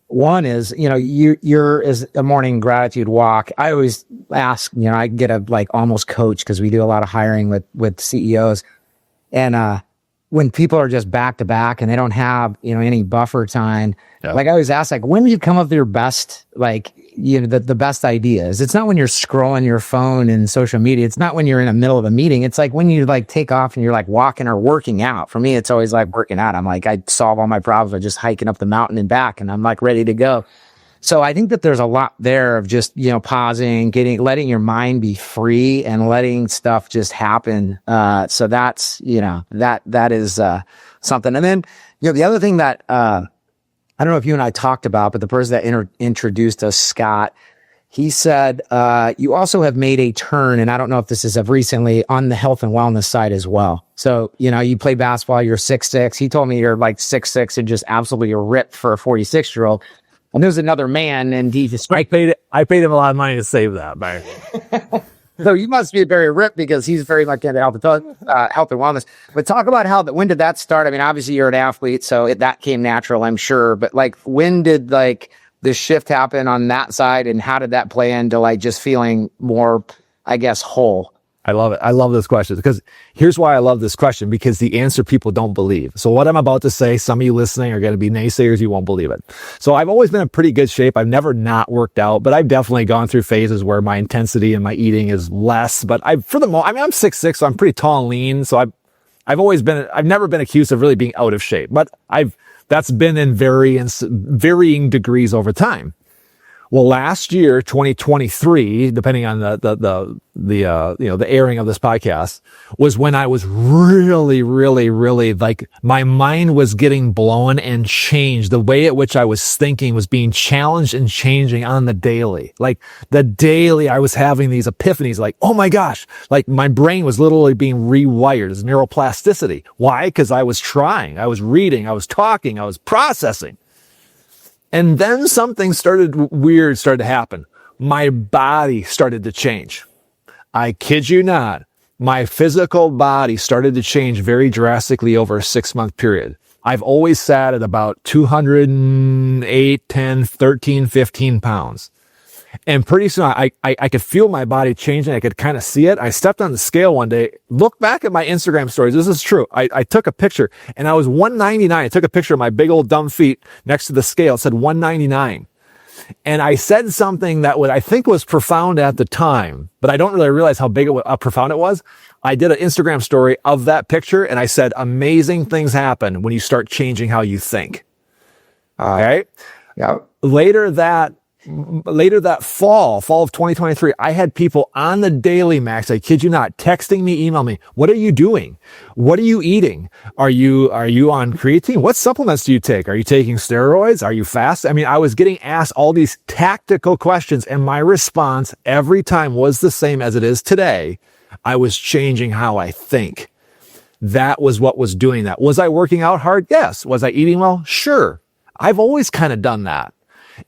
Speaker 1: One is, you know, you're is a morning gratitude walk. I always ask, you know, I get a like almost coach because we do a lot of hiring with CEOs, and when people are just back to back and they don't have, you know, any buffer time, like I always ask, like, when do you come up with your best, like, you know, the best ideas? It's not when you're scrolling your phone and social media. It's not when you're in the middle of a meeting. It's like when you like take off and you're like walking or working out. For me, it's always like working out. I'm like, I solve all my problems by just hiking up the mountain and back, and I'm like ready to go. So I think that there's a lot there of just, you know, pausing, letting your mind be free and letting stuff just happen. So that's, you know, that is, something. And then, you know, the other thing that, I don't know if you and I talked about, but the person that introduced us, Scott, he said, you also have made a turn, and I don't know if this is of recently, on the health and wellness side as well. So, you know, you play basketball, you're 6'6". He told me you're like 6'6" and just absolutely ripped for a 46-year-old. And there's another man, and he just...
Speaker 2: I paid him a lot of money to save that, man.
Speaker 1: So you must be very ripped because he's very much into health and wellness. But talk about when did that start? I mean, obviously you're an athlete, so that came natural, I'm sure. But like, when did like the shift happen on that side, and how did that play into like just feeling more, I guess, whole?
Speaker 2: I love it. I love this question, because here's why I love this question, because the answer people don't believe. So what I'm about to say, some of you listening are going to be naysayers. You won't believe it. So I've always been in pretty good shape. I've never not worked out, but I've definitely gone through phases where my intensity and my eating is less. But I'm 6'6", so I'm pretty tall and lean. So I've never been accused of really being out of shape, but that's been in varying degrees over time. Well, last year, 2023, depending on the airing of this podcast, was when I was really, really, really like my mind was getting blown and changed. The way at which I was thinking was being challenged and changing on the daily. Like the daily, I was having these epiphanies like, oh my gosh, like my brain was literally being rewired. It's neuroplasticity. Why? Because I was trying, I was reading, I was talking, I was processing. And then something weird started to happen. My body started to change. I kid you not. My physical body started to change very drastically over a 6-month period. I've always sat at about 208, 10, 13, 15 pounds. And pretty soon I could feel my body changing. I could kind of see it. I stepped on the scale one day, look back at my Instagram stories. This is true. I took a picture and I was 199. I took a picture of my big old dumb feet next to the scale. It said 199. And I said something that I think was profound at the time, but I don't really realize how profound it was. I did an Instagram story of that picture and I said, amazing things happen when you start changing how you think. All right.
Speaker 1: Yeah.
Speaker 2: Later that fall of 2023, I had people on the daily, Max, I kid you not, texting me, email me. What are you doing? What are you eating? Are you on creatine? What supplements do you take? Are you taking steroids? Are you fast? I mean, I was getting asked all these tactical questions and my response every time was the same as it is today. I was changing how I think. That was what was doing that. Was I working out hard? Yes. Was I eating well? Sure. I've always kind of done that.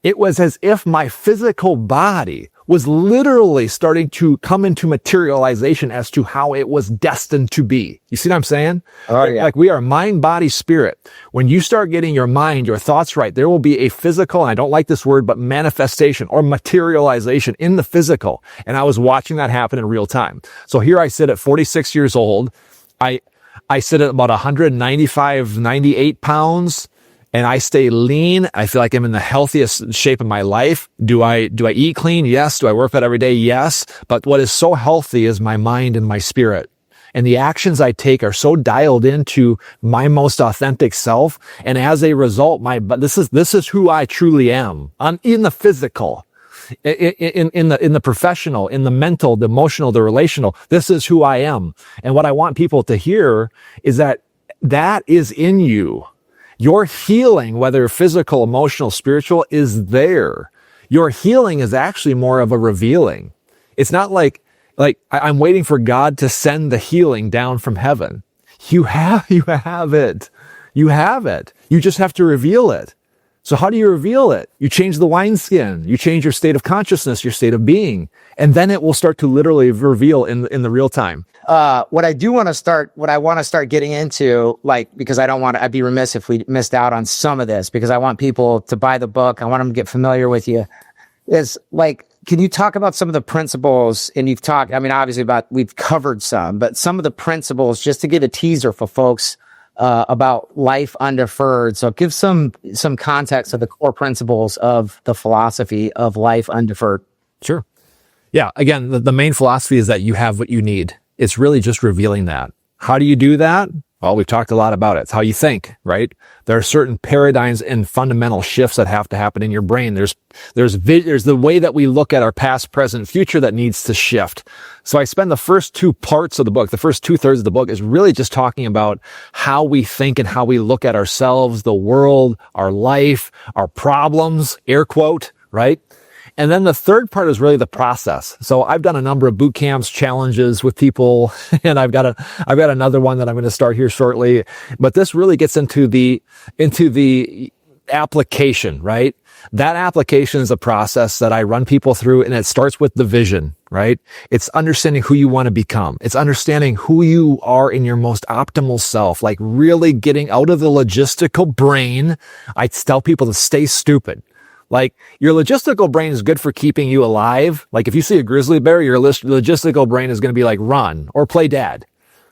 Speaker 2: It was as if my physical body was literally starting to come into materialization as to how it was destined to be. You see what I'm saying?
Speaker 1: Oh, yeah.
Speaker 2: Like we are mind, body, spirit. When you start getting your mind, your thoughts right, there will be a physical, and I don't like this word, but manifestation or materialization in the physical. And I was watching that happen in real time. So here I sit at 46 years old. I sit at about 195, 98 pounds. And I stay lean. I feel like I'm in the healthiest shape of my life. Do I eat clean? Yes. Do I work out every day? Yes. But what is so healthy is my mind and my spirit. And the actions I take are so dialed into my most authentic self. And as a result, this is who I truly am. I'm in the physical, in the professional, in the mental, the emotional, the relational. This is who I am. And what I want people to hear is that is in you. Your healing, whether physical, emotional, spiritual, is there. Your healing is actually more of a revealing. It's not like I'm waiting for God to send the healing down from heaven. You have it. You have it. You just have to reveal it. So how do you reveal it? You change the wineskin. You change your state of consciousness, your state of being, and then it will start to literally reveal in the real time.
Speaker 1: What I want to start getting into, because I'd be remiss if we missed out on some of this, because I want people to buy the book. I want them to get familiar with you. Is can you talk about some of the principles? And you've talked, obviously we've covered some, but some of the principles, just to get a teaser for folks, about Life Undeferred. So give some context of the core principles of the philosophy of Life Undeferred.
Speaker 2: Sure. Yeah. Again, the main philosophy is that you have what you need. It's really just revealing that. How do you do that? Well, we've talked a lot about it. It's how you think, right? There are certain paradigms and fundamental shifts that have to happen in your brain. There's the way that we look at our past, present, future that needs to shift. So I spend the first 2 parts of the book, the first 2/3 of the book is really just talking about how we think and how we look at ourselves, the world, our life, our problems, air quote, right? And then the third part is really the process. So I've done a number of boot camps, challenges with people, and I've got another one that I'm going to start here shortly. But this really gets into the application, right? That application is a process that I run people through, and it starts with the vision, right? It's understanding who you want to become. It's understanding who you are in your most optimal self, like really getting out of the logistical brain. I tell people to stay stupid. Like, your logistical brain is good for keeping you alive. Like, if you see a grizzly bear, your logistical brain is going to be like, run or play dead.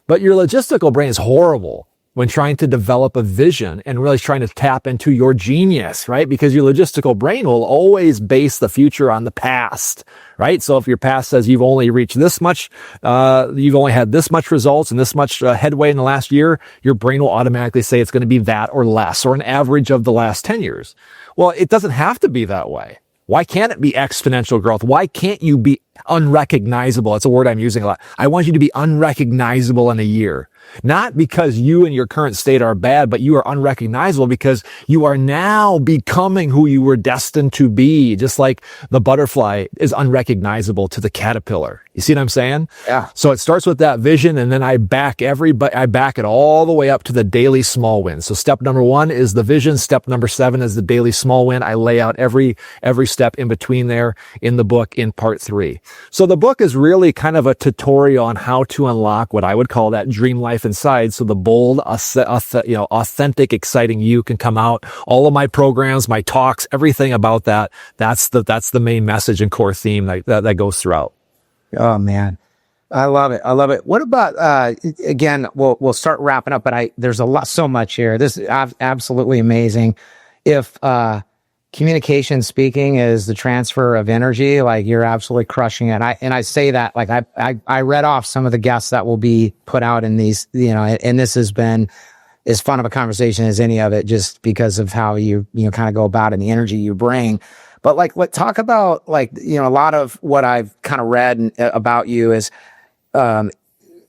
Speaker 2: But your logistical brain is horrible when trying to develop a vision and really trying to tap into your genius, right? Because your logistical brain will always base the future on the past, right? So if your past says you've only reached this much, you've only had this much results and this much headway in the last year, your brain will automatically say it's going to be that or less, or an average of the last 10 years. Well, it doesn't have to be that way. Why can't it be exponential growth? Why can't you be unrecognizable? It's a word I'm using a lot. I want you to be unrecognizable in a year. Not because you and your current state are bad, but you are unrecognizable because you are now becoming who you were destined to be. Just like the butterfly is unrecognizable to the caterpillar. You see what I'm saying?
Speaker 1: Yeah.
Speaker 2: So it starts with that vision, and then I back it all the way up to the daily small wins. So step number 1 is the vision. Step number 7 is the daily small win. I lay out every step in between there in the book in part 3. So the book is really kind of a tutorial on how to unlock what I would call that dream life inside. So the bold, authentic, exciting you can come out. All of my programs, my talks, everything about that. That's the main message and core theme that goes throughout.
Speaker 1: Oh man, I love it. I love it. What about again? We'll start wrapping up, but there's so much here. This is absolutely amazing. If communication speaking is the transfer of energy, like you're absolutely crushing it. I say that like I read off some of the guests that will be put out in these, and this has been as fun of a conversation as any of it, just because of how you kind of go about it and the energy you bring. But like, talk about like, a lot of what I've kind of read about you is on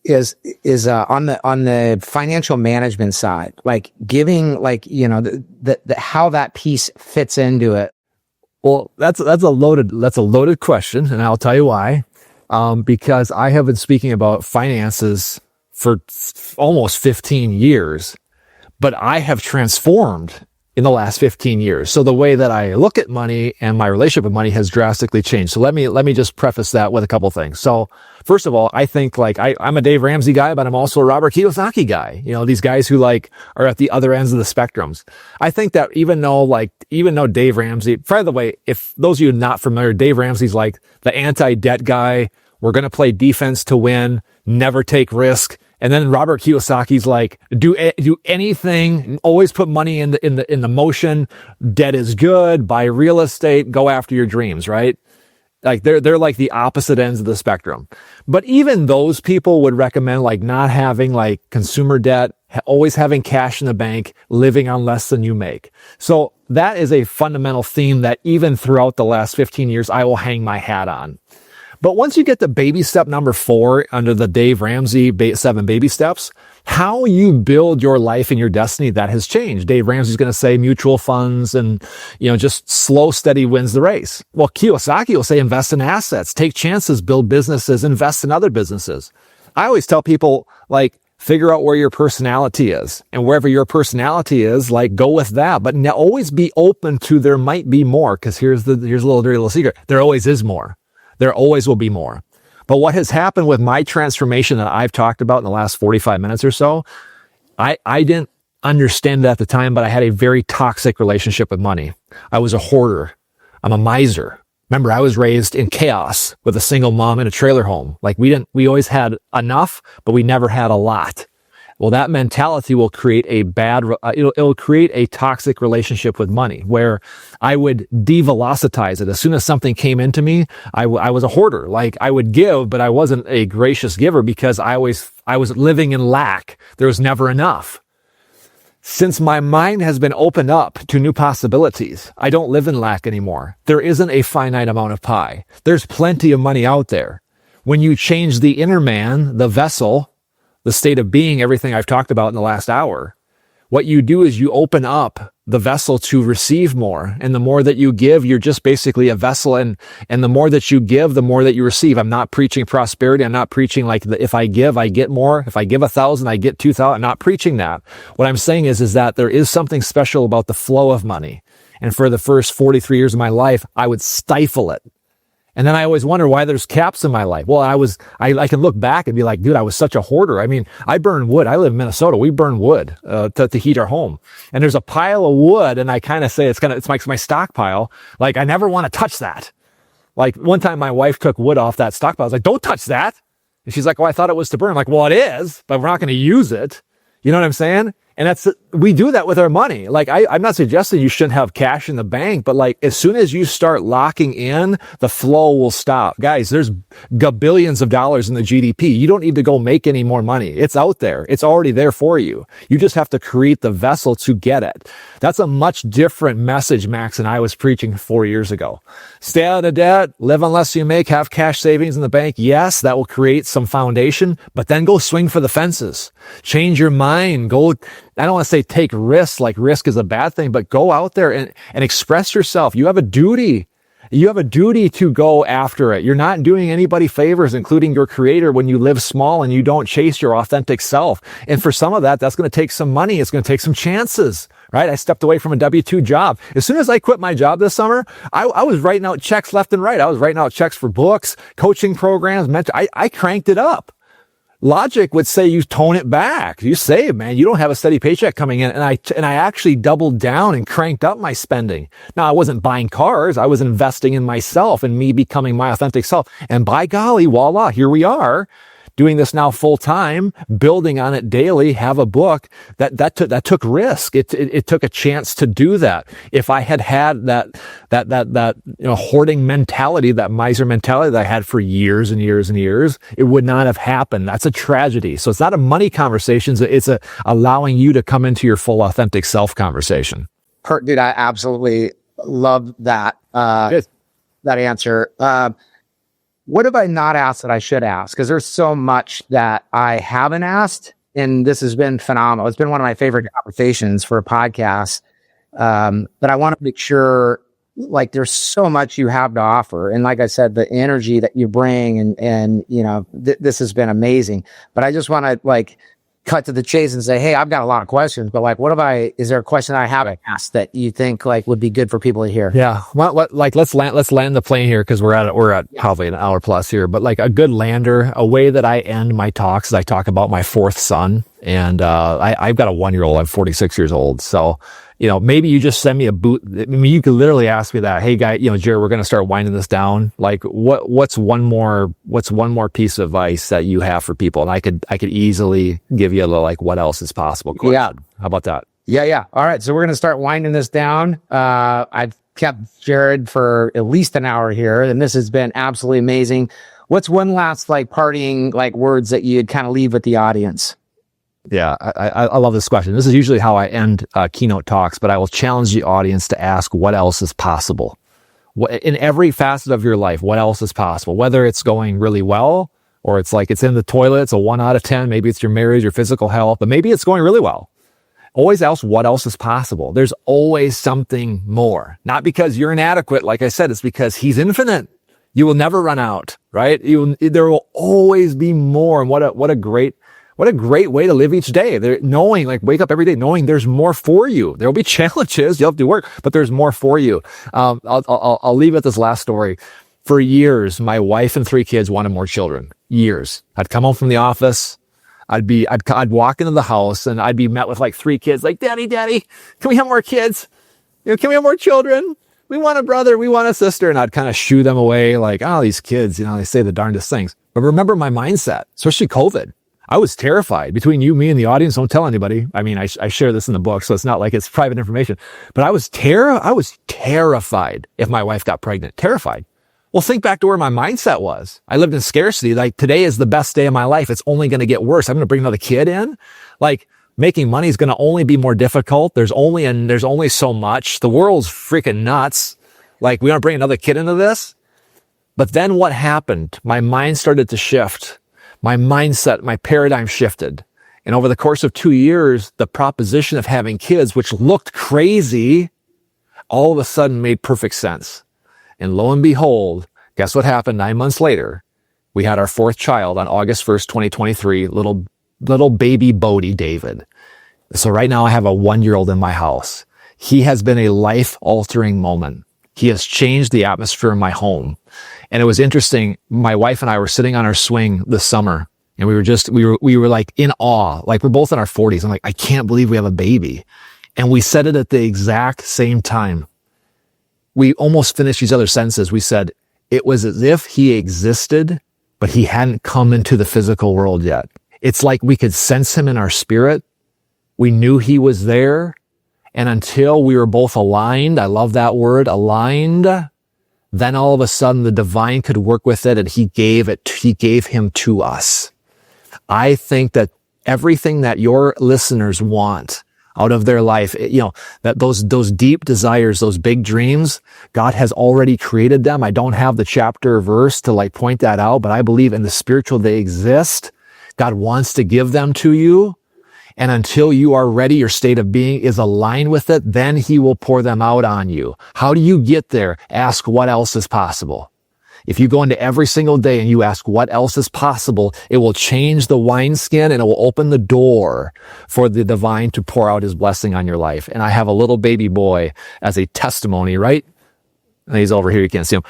Speaker 1: the financial management side, like giving like, the how that piece fits into it.
Speaker 2: Well, that's a loaded question, and I'll tell you why. Because I have been speaking about finances for almost 15 years, but I have transformed in the last 15 years. So the way that I look at money and my relationship with money has drastically changed. So let me just preface that with a couple things. So first of all, I think like I'm a Dave Ramsey guy, but I'm also a Robert Kiyosaki guy. These guys who like are at the other ends of the spectrums. I think that even though Dave Ramsey, by the way, if those of you not familiar, Dave Ramsey's like the anti-debt guy. We're going to play defense to win, never take risk. And then Robert Kiyosaki's like, do anything, always put money in the motion. Debt is good. Buy real estate. Go after your dreams, right? Like they're like the opposite ends of the spectrum. But even those people would recommend like not having like consumer debt, always having cash in the bank, living on less than you make. So that is a fundamental theme that even throughout the last 15 years, I will hang my hat on. But once you get to baby step number 4 under the Dave Ramsey 7 baby steps, how you build your life and your destiny, that has changed. Dave Ramsey's going to say mutual funds and, just slow, steady wins the race. Well, Kiyosaki will say invest in assets, take chances, build businesses, invest in other businesses. I always tell people like, figure out where your personality is, and wherever your personality is, like go with that, but now always be open to there might be more. Cause here's a little dirty little secret. There always is more. There always will be more. But what has happened with my transformation that I've talked about in the last 45 minutes or so, I didn't understand it at the time, but I had a very toxic relationship with money. I was a hoarder. I'm a miser. Remember, I was raised in chaos with a single mom in a trailer home. Like we always had enough, but we never had a lot. Well, that mentality will create it'll create a toxic relationship with money where I would develocitize it. As soon as something came into me, I was a hoarder. Like I would give, but I wasn't a gracious giver because I was living in lack. There was never enough. Since my mind has been opened up to new possibilities, I don't live in lack anymore. There isn't a finite amount of pie. There's plenty of money out there. When you change the inner man, the vessel, the state of being, everything I've talked about in the last hour, what you do is you open up the vessel to receive more. And the more that you give, you're just basically a vessel. And the more that you give, the more that you receive. I'm not preaching prosperity. I'm not preaching like if I give, I get more. If I give 1,000, I get 2,000. I'm not preaching that. What I'm saying is that there is something special about the flow of money. And for the first 43 years of my life, I would stifle it. And then I always wonder why there's caps in my life. Well, I can look back and be like, dude, I was such a hoarder. I mean, I burn wood. I live in Minnesota. We burn wood, to heat our home. And there's a pile of wood. And I kind of say it's my stockpile. Like, I never want to touch that. Like one time my wife took wood off that stockpile. I was like, don't touch that. And she's like, oh, I thought it was to burn. I'm like, well, it is, but we're not going to use it. You know what I'm saying? And we do that with our money. Like, I'm not suggesting you shouldn't have cash in the bank, but like, as soon as you start locking in, the flow will stop. Guys, there's billions of dollars in the GDP. You don't need to go make any more money. It's out there. It's already there for you. You just have to create the vessel to get it. That's a much different message Max and I was preaching 4 years ago. Stay out of debt, live on less you make, have cash savings in the bank. Yes, that will create some foundation, but then go swing for the fences. Change your mind. Go, I don't want to say take risks, like risk is a bad thing, but go out there and express yourself. You have a duty. You have a duty to go after it. You're not doing anybody favors, including your creator, when you live small and you don't chase your authentic self. And for some of that, that's going to take some money. It's going to take some chances, right? I stepped away from a W-2 job. As soon as I quit my job this summer, I was writing out checks left and right. I was writing out checks for books, coaching programs, I cranked it up. Logic would say you tone it back. You save, man. You don't have a steady paycheck coming in. And I actually doubled down and cranked up my spending. Now, I wasn't buying cars. I was investing in myself and me becoming my authentic self. And by golly, voila, here we are doing this now full time, building on it daily, have a book that took risk. It took a chance to do that. If I had that hoarding mentality, that miser mentality that I had for years and years and years, it would not have happened. That's a tragedy. So it's not a money conversation. It's allowing you to come into your full authentic self conversation.
Speaker 1: Dude, I absolutely love that, that answer. What have I not asked that I should ask? Because there's so much that I haven't asked, and this has been phenomenal. It's been one of my favorite conversations for a podcast. But I want to make sure, like, there's so much you have to offer. And like I said, the energy that you bring and this has been amazing. But I just want to, like, cut to the chase and say, hey, I've got a lot of questions, but like, is there a question I haven't asked that you think like would be good for people to hear?
Speaker 2: Yeah. Well, let's land the plane here, because we're at probably an hour plus here, but like a good lander, a way that I end my talks is I talk about my fourth son. And, I've got a 1-year-old. I'm 46 years old. So, maybe you just send me a boot. I mean, you could literally ask me that. Hey, guy, Jerrid, we're going to start winding this down. Like, what's one more piece of advice that you have for people? And I could easily give you a little, like, what else is possible question.
Speaker 1: Yeah.
Speaker 2: How about that?
Speaker 1: Yeah. All right. So we're going to start winding this down. I've kept Jerrid for at least an hour here, and this has been absolutely amazing. What's one last, like, parting, like, words that you'd kind of leave with the audience?
Speaker 2: Yeah, I love this question. This is usually how I end keynote talks, but I will challenge the audience to ask what else is possible. In every facet of your life, what else is possible? Whether it's going really well, or it's like it's in the toilet, it's a 1 out of 10. Maybe it's your marriage, your physical health, but maybe it's going really well. Always ask what else is possible. There's always something more. Not because you're inadequate, like I said, it's because he's infinite. You will never run out, right? There will always be more. And what a great way to live each day. Knowing, like, wake up every day knowing there's more for you. There will be challenges. You'll have to work, but there's more for you. I'll leave with this last story. For years, my wife and 3 kids wanted more children. Years. I'd come home from the office. I'd walk into the house and I'd be met with like 3 kids, like, Daddy, can we have more kids? Can we have more children? We want a brother. We want a sister. And I'd kind of shoo them away. Like, oh, these kids, they say the darndest things. But remember my mindset, especially COVID. I was terrified. Between you, me, and the audience, don't tell anybody. I mean, I share this in the book, so it's not like it's private information. But I was terrified if my wife got pregnant. Terrified. Well, think back to where my mindset was. I lived in scarcity. Like, today is the best day of my life. It's only going to get worse. I'm going to bring another kid in. Like, making money is going to only be more difficult. There's only so much. The world's freaking nuts. Like, we want to bring another kid into this. But then what happened? My mind started to shift. My mindset, my paradigm shifted. And over the course of 2 years, the proposition of having kids, which looked crazy, all of a sudden made perfect sense. And lo and behold, guess what happened 9 months later? We had our 4th child on August 1st, 2023, little baby Bodie David. So right now I have a 1-year-old in my house. He has been a life-altering moment. He has changed the atmosphere in my home. And it was interesting. My wife and I were sitting on our swing this summer, and we were like in awe. Like, we're both in our 40s. I'm like, I can't believe we have a baby. And we said it at the exact same time. We almost finished each other's sentences. We said, it was as if he existed, but he hadn't come into the physical world yet. It's like we could sense him in our spirit, We knew he was there. And until we were both aligned, I love that word, aligned, then all of a sudden the divine could work with it, and he gave him to us. I think that everything that your listeners want out of their life, that those deep desires, those big dreams, God has already created them. I don't have the chapter or verse to point that out, but I believe in the spiritual they exist. God wants to give them to you. And until you are ready, your state of being is aligned with it, then he will pour them out on you. How do you get there? Ask what else is possible. If you go into every single day and you ask what else is possible, it will change the wineskin and it will open the door for the divine to pour out his blessing on your life. And I have a little baby boy as a testimony, right? And he's over here. You can't see him.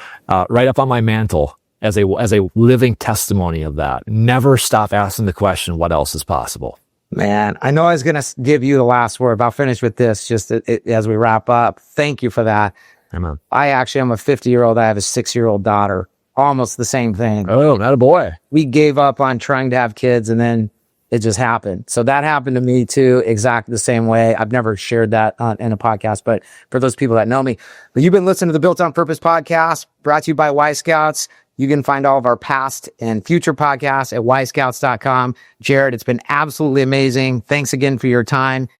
Speaker 2: Right up on my mantle as a living testimony of that. Never stop asking the question, what else is possible?
Speaker 1: Man, I know I was going to give you the last word, but I'll finish with this just as we wrap up. Thank you for that.
Speaker 2: Amen.
Speaker 1: I actually am a 50-year-old. I have a 6-year-old daughter. Almost the same thing.
Speaker 2: Oh, not a boy.
Speaker 1: We gave up on trying to have kids, and then it just happened. So that happened to me too, exactly the same way. I've never shared that in a podcast, but for those people that know me. But you've been listening to the Built on Purpose podcast, brought to you by Y Scouts. You can find all of our past and future podcasts at yscouts.com. Jerrid, it's been absolutely amazing. Thanks again for your time.